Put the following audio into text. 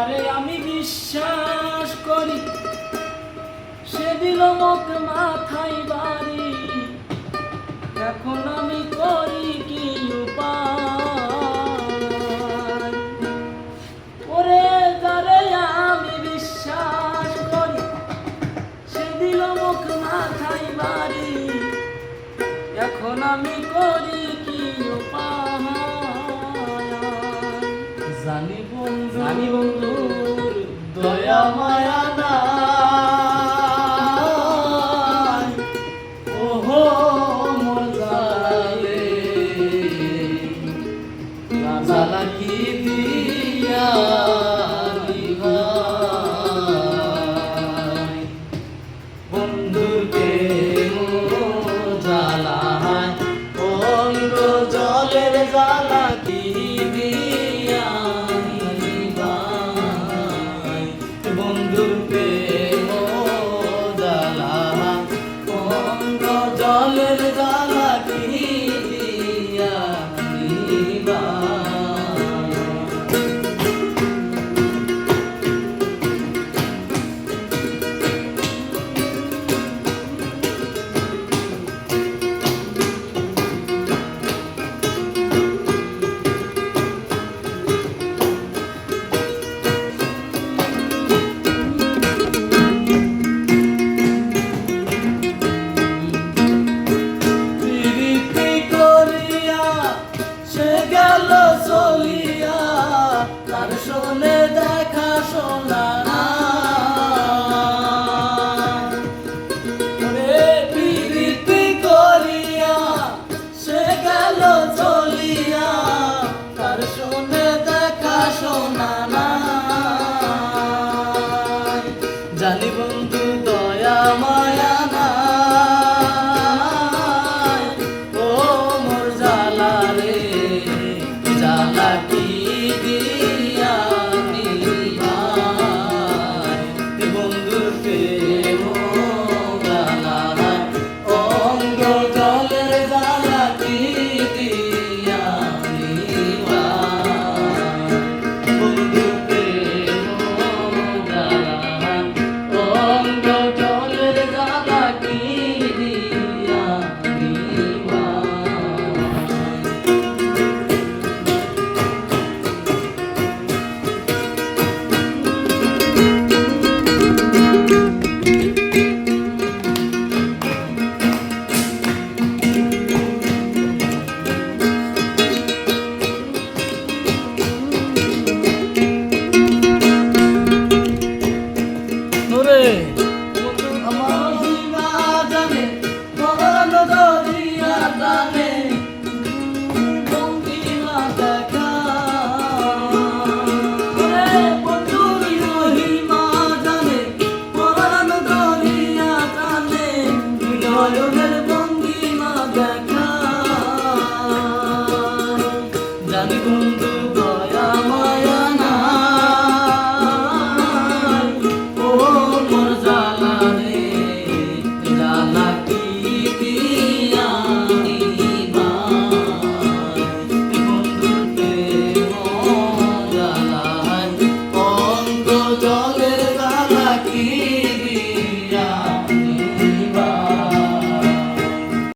যারে আমি বিশ্বাস করি সে দিল মোক মাথায় বাড়ি, এখন আমি করি কি উপায়? ওরে যারে আমি বিশ্বাস করি সে দিল মোক মাথায় বাড়ি, এখন আমি করি কি উপায়? জানি বন্ধুর দয়া মায়া নাই, ওহো মোর জালে জ্বালা কি দিয়া দিবাই? বন্ধুর প্রেম জ্বালায় অঙ্গ জলের জ্বালা কি দিয়া দিবাই? বন্ধুর প্রেম জ্বালায় অঙ্গ জলের জ্বালা কি দিয়া দিবাই? চলিয়া তার শোনে দেখা শোনা প্রীতি করিয়া সে গেল চলিয়া তার শোনে দেখা শোনা নাই। জানি বন্ধু দয়া মায়া নাই, ও মোর জ্বালা রে জ্বালা কি